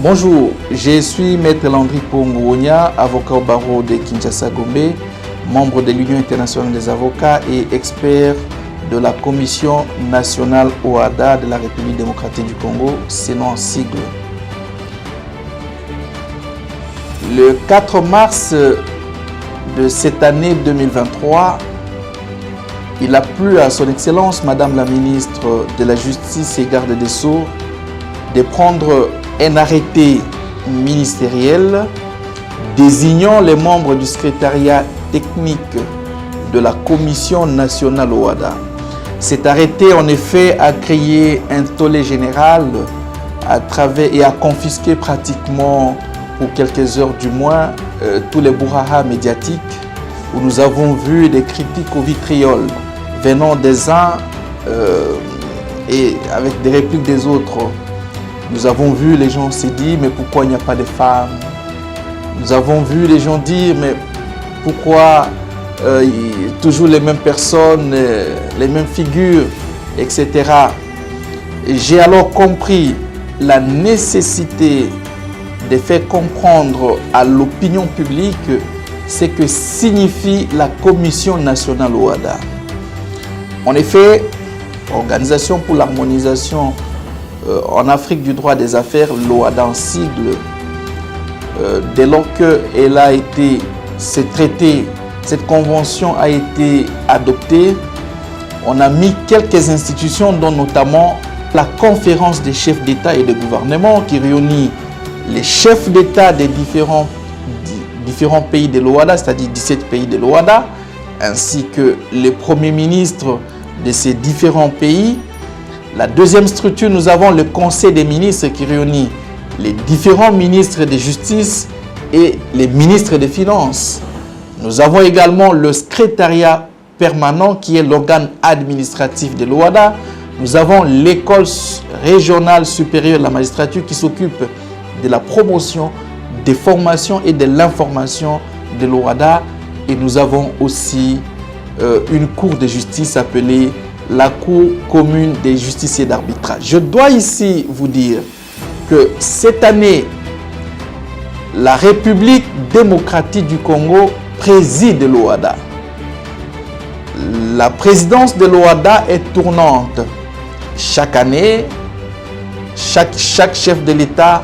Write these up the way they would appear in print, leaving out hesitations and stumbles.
Bonjour, je suis Maître Landry Pongounia, avocat au barreau de Kinshasa-Gombe, membre de l'Union internationale des avocats et expert de la Commission nationale OHADA de la République démocratique du Congo, c'est en sigle. Le 4 mars de cette année 2023, il a plu à son Excellence, Madame la ministre de la Justice et Garde des Sceaux, de prendre un arrêté ministériel désignant les membres du secrétariat technique de la Commission nationale OHADA. Cet arrêté, en effet, a créé un tollé général et a confisqué pratiquement, pour quelques heures du moins, tous les brouhahas médiatiques où nous avons vu des critiques au vitriol venant des uns et avec des répliques des autres. Nous avons vu les gens se dire, mais pourquoi il n'y a pas de femmes? Nous avons vu les gens dire, mais pourquoi toujours les mêmes personnes, les mêmes figures, etc. J'ai alors compris la nécessité de faire comprendre à l'opinion publique ce que signifie la Commission nationale OHADA. En effet, Organisation pour l'harmonisation en Afrique du droit des affaires, l'OHADA en sigle, dès lors que cette convention a été adoptée, on a mis quelques institutions, dont notamment la conférence des chefs d'État et de gouvernement qui réunit les chefs d'État des différents pays de l'OHADA, c'est-à-dire 17 pays de l'OHADA, ainsi que les premiers ministres de ces différents pays. La deuxième structure, nous avons le Conseil des ministres qui réunit les différents ministres de justice et les ministres des finances. Nous avons également le secrétariat permanent qui est l'organe administratif de l'OHADA. Nous avons l'école régionale supérieure de la magistrature qui s'occupe de la promotion, des formations et de l'information de l'OHADA. Et nous avons aussi une cour de justice appelée la Cour commune des justiciers d'arbitrage. Je dois ici vous dire que cette année, la République démocratique du Congo préside l'OHADA. La présidence de l'OHADA est tournante. Chaque année, chaque chef de l'État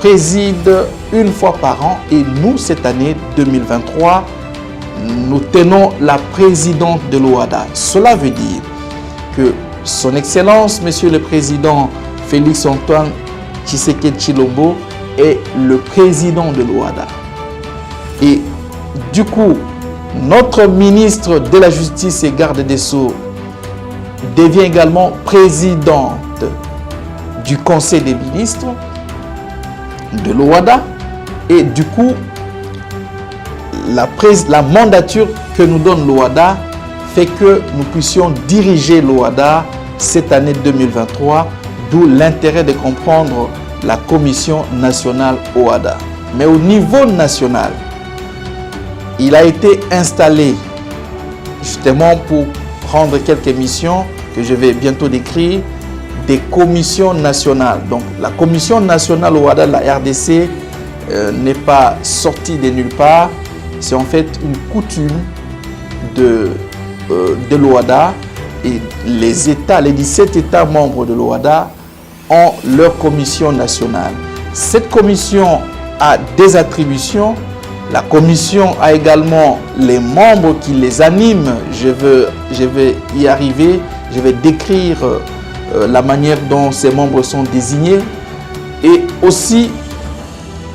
préside une fois par an et nous, cette année 2023, nous tenons la présidente de l'OHADA. Cela veut dire que son Excellence, Monsieur le Président Félix Antoine Tshisekedi Tshilombo est le président de l'OHADA. Et du coup, notre ministre de la Justice et Garde des Sceaux devient également présidente du Conseil des ministres de l'OHADA. Et du coup, la mandature que nous donne l'OHADA fait que nous puissions diriger l'OHADA cette année 2023, d'où l'intérêt de comprendre la Commission nationale OHADA. Mais au niveau national, il a été installé justement pour prendre quelques missions que je vais bientôt décrire, des commissions nationales. Donc la Commission nationale OHADA de la RDC n'est pas sortie de nulle part. C'est en fait une coutume de l'OHADA, et les 17 États membres de l'OHADA ont leur commission nationale. Cette commission a des attributions. La commission a également les membres qui les animent. Je vais y arriver. Je vais décrire la manière dont ces membres sont désignés et aussi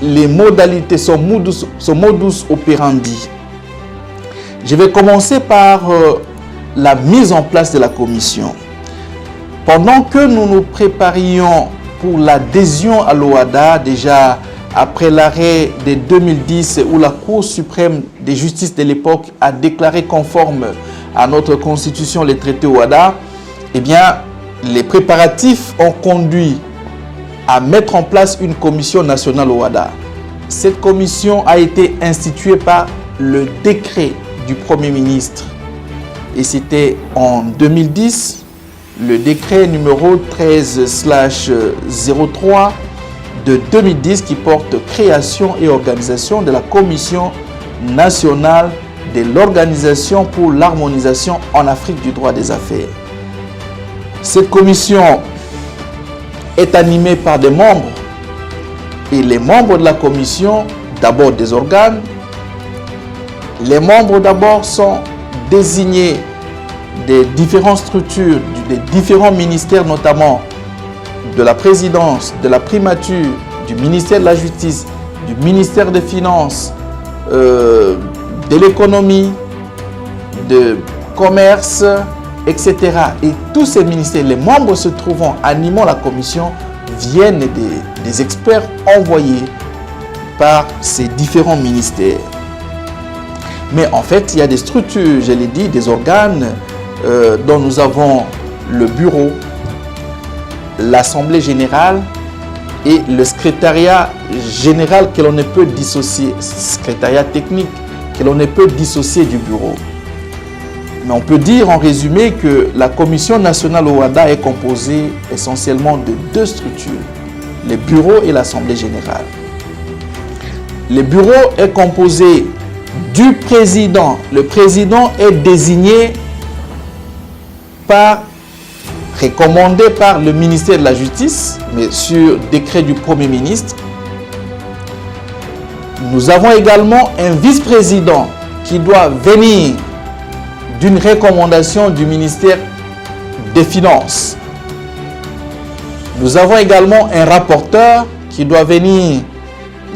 les modalités, son modus operandi. Je vais commencer par la mise en place de la commission. Pendant que nous nous préparions pour l'adhésion à l'OHADA, déjà après l'arrêt de 2010 où la Cour suprême de justice de l'époque a déclaré conforme à notre constitution les traités OHADA, eh bien, les préparatifs ont conduit à mettre en place une commission nationale OHADA. Cette commission a été instituée par le décret du Premier ministre. Et c'était en 2010, le décret numéro 13/03 de 2010 qui porte création et organisation de la Commission nationale de l'Organisation pour l'harmonisation en Afrique du droit des affaires. Cette commission est animée par des membres et les membres de la commission, d'abord des organes, les membres d'abord sont désignés des différentes structures, des différents ministères, notamment de la présidence, de la primature, du ministère de la Justice, du ministère des Finances, de l'économie, de commerce, etc. Et tous ces ministères, les membres se trouvant animant la commission, viennent des experts envoyés par ces différents ministères. Mais en fait, il y a des structures, je l'ai dit, des organes dont nous avons le bureau, l'Assemblée générale et le secrétariat général que l'on ne peut dissocier, secrétariat technique que l'on ne peut dissocier du bureau. Mais on peut dire en résumé que la Commission nationale OHADA est composée essentiellement de deux structures, les bureaux et l'Assemblée générale. Le bureau est composé du président. Le président est désigné recommandé par le ministère de la Justice, mais sur décret du Premier ministre. Nous avons également un vice-président qui doit venir d'une recommandation du ministère des Finances. Nous avons également un rapporteur qui doit venir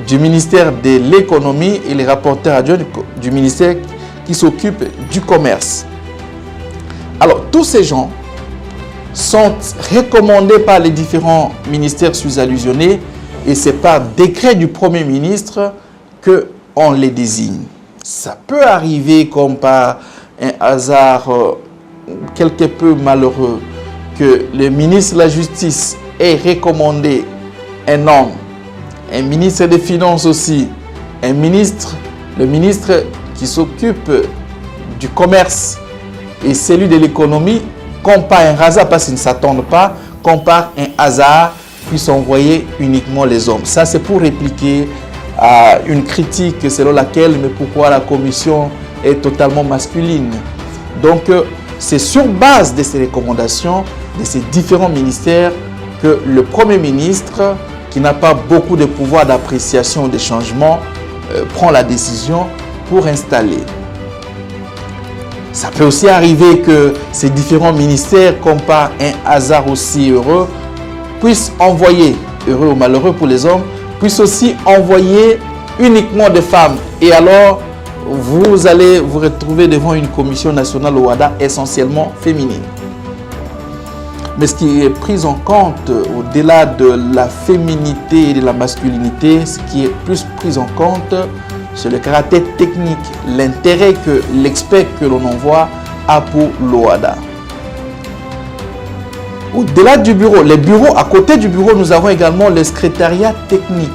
du ministère de l'Économie et les rapporteurs adjoints du ministère qui s'occupe du commerce. Alors, tous ces gens sont recommandés par les différents ministères sous-allusionnés et c'est par décret du Premier ministre qu'on les désigne. Ça peut arriver comme par un hasard quelque peu malheureux que le ministre de la Justice ait recommandé un homme, un ministre des Finances aussi, le ministre qui s'occupe du commerce et celui de l'économie, qu'on par un hasard, parce qu'ils ne s'attendent pas, qu'on par un hasard puisse envoyer uniquement les hommes. Ça, c'est pour répliquer à une critique selon laquelle, mais pourquoi la commission est totalement masculine. Donc, c'est sur base de ces recommandations, de ces différents ministères, que le Premier ministre, qui n'a pas beaucoup de pouvoir d'appréciation des changements, prend la décision pour installer. Ça peut aussi arriver que ces différents ministères, comme par un hasard aussi heureux, puissent envoyer, heureux ou malheureux pour les hommes, puissent aussi envoyer uniquement des femmes. Et alors, vous allez vous retrouver devant une commission nationale OHADA essentiellement féminine. Mais ce qui est pris en compte, au-delà de la féminité et de la masculinité, ce qui est plus pris en compte, c'est le caractère technique, l'intérêt que l'expert que l'on envoie a pour l'OHADA. Au-delà du bureau, les bureaux, à côté du bureau, nous avons également le secrétariat technique.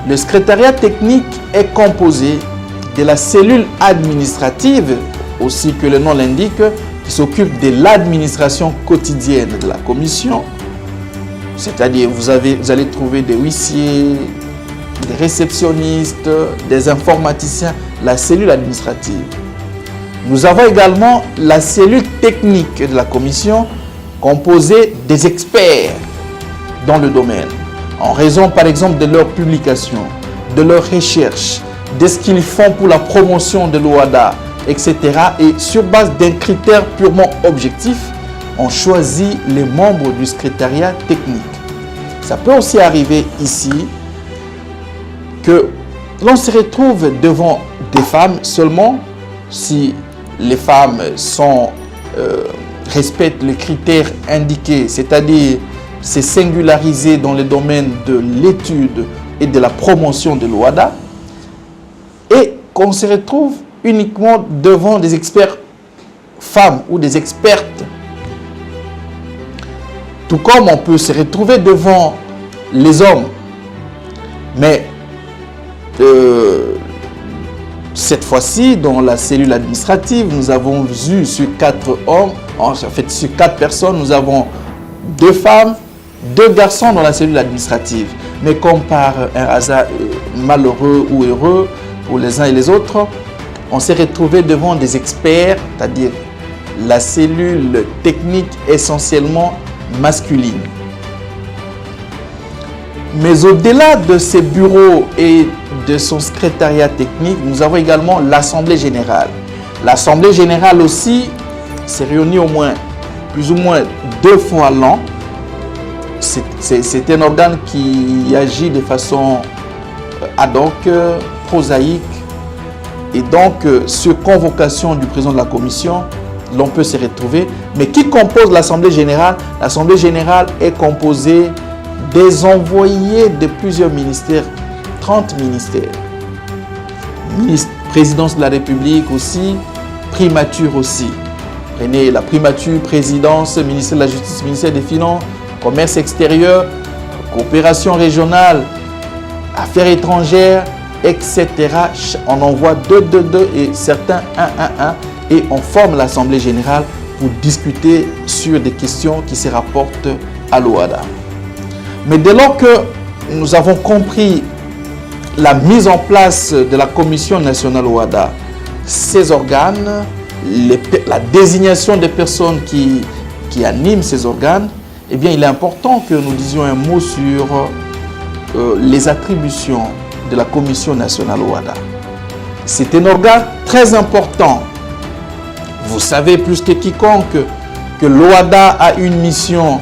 Le secrétariat technique est composé de la cellule administrative, aussi que le nom l'indique, qui s'occupe de l'administration quotidienne de la commission. C'est-à-dire, vous allez trouver des huissiers, des réceptionnistes, des informaticiens, la cellule administrative. Nous avons également la cellule technique de la commission composée des experts dans le domaine, en raison par exemple de leurs publications, de leurs recherches, de ce qu'ils font pour la promotion de l'OHADA, etc. Et sur base d'un critère purement objectif, on choisit les membres du secrétariat technique. Ça peut aussi arriver ici que l'on se retrouve devant des femmes seulement si les femmes respectent les critères indiqués, c'est-à-dire c'est singularisé dans le domaine de l'étude et de la promotion de l'OHADA, et qu'on se retrouve uniquement devant des experts femmes ou des expertes. Tout comme on peut se retrouver devant les hommes. Mais cette fois-ci, dans la cellule administrative, nous avons vu sur 4 hommes, en fait sur 4 personnes, nous avons 2 femmes 2 garçons dans la cellule administrative. Mais comme par un hasard malheureux ou heureux pour les uns et les autres, on s'est retrouvé devant des experts, c'est-à-dire la cellule technique essentiellement masculine. Mais au-delà de ces bureaux et de son secrétariat technique, nous avons également l'Assemblée générale. L'Assemblée générale aussi s'est réunie au moins, plus ou moins 2 fois à l'an. C'est un organe qui agit de façon ad hoc, prosaïque. Et donc, sur convocation du président de la commission, l'on peut se retrouver. Mais qui compose l'Assemblée générale? L'Assemblée générale est composée des envoyés de plusieurs ministères, 30 ministères. Présidence de la République aussi, primature aussi. Prenez la primature, présidence, ministère de la Justice, ministère des Finances, commerce extérieur, coopération régionale, affaires étrangères, etc. On envoie 2 et certains 1 et on forme l'Assemblée générale pour discuter sur des questions qui se rapportent à l'OHADA. Mais dès lors que nous avons compris la mise en place de la Commission nationale OHADA, ces organes, la désignation des personnes qui animent ces organes, eh bien, il est important que nous disions un mot sur les attributions de la Commission nationale OHADA. C'est un organe très important. Vous savez plus que quiconque que l'OHADA a une mission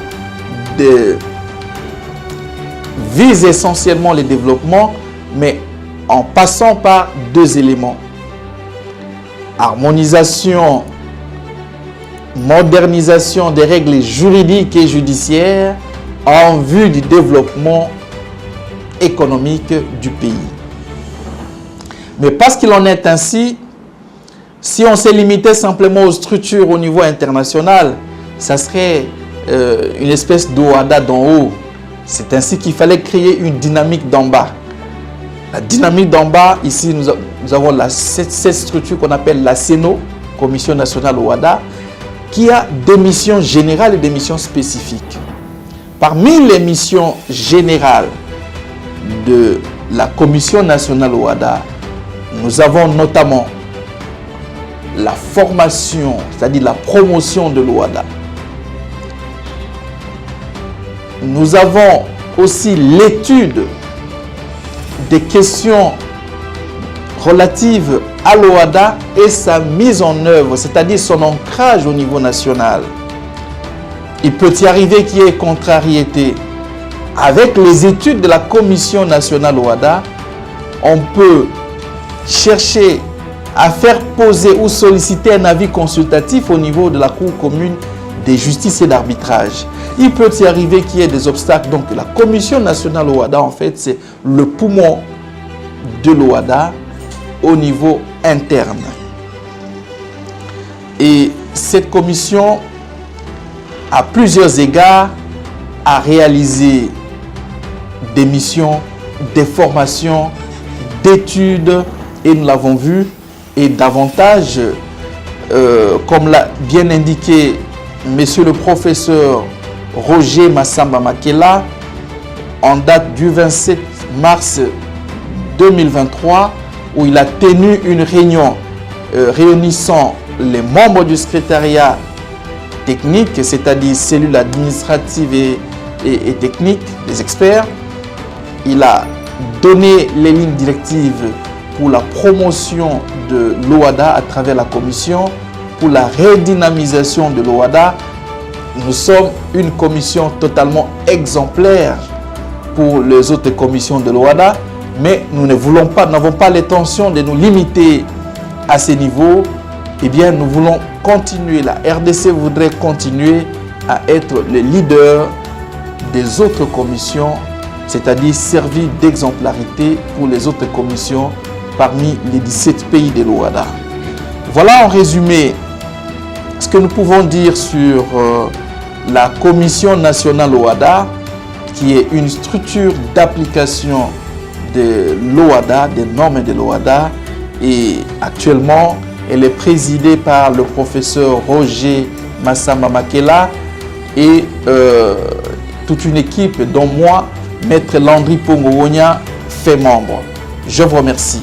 vise essentiellement le développement, mais en passant par 2 éléments. Harmonisation, modernisation des règles juridiques et judiciaires en vue du développement économique du pays. Mais parce qu'il en est ainsi, si on s'est limité simplement aux structures au niveau international, ça serait une espèce d'OHADA d'en haut. C'est ainsi qu'il fallait créer une dynamique d'en bas. La dynamique d'en bas, ici, nous avons cette structure qu'on appelle la CENO, Commission nationale OHADA, qui a des missions générales et des missions spécifiques. Parmi les missions générales de la Commission nationale OHADA, nous avons notamment la formation, c'est-à-dire la promotion de l'OHADA. Nous avons aussi l'étude des questions relatives à l'OHADA et sa mise en œuvre, c'est-à-dire son ancrage au niveau national. Il peut y arriver qu'il y ait contrariété. Avec les études de la Commission nationale OHADA, on peut chercher à faire poser ou solliciter un avis consultatif au niveau de la Cour commune de justice et d'arbitrage. Il peut y arriver qu'il y ait des obstacles. Donc la Commission nationale OHADA, en fait, c'est le poumon de l'OHADA au niveau interne. Et cette commission, à plusieurs égards, a réalisé des missions, des formations, d'études, et nous l'avons vu, et davantage, comme l'a bien indiqué monsieur le professeur Roger Massamba Makela, en date du 27 mars 2023, où il a tenu une réunion réunissant les membres du secrétariat technique, c'est-à-dire cellule administrative et technique, des experts. Il a donné les lignes directives pour la promotion de l'OHADA à travers la commission, pour la redynamisation de l'OHADA. Nous sommes une commission totalement exemplaire pour les autres commissions de l'OHADA, mais nous n'avons pas l'intention de nous limiter à ces niveaux. Eh bien, nous voulons continuer, la RDC voudrait continuer à être le leader des autres commissions, c'est-à-dire servir d'exemplarité pour les autres commissions parmi les 17 pays de l'OHADA. Voilà en résumé ce que nous pouvons dire sur la Commission nationale OHADA, qui est une structure d'application de l'OHADA, des normes de l'OHADA, et actuellement, elle est présidée par le professeur Roger Massamba Makela et toute une équipe dont moi, Maître Landry Pongowonia, fait membre. Je vous remercie.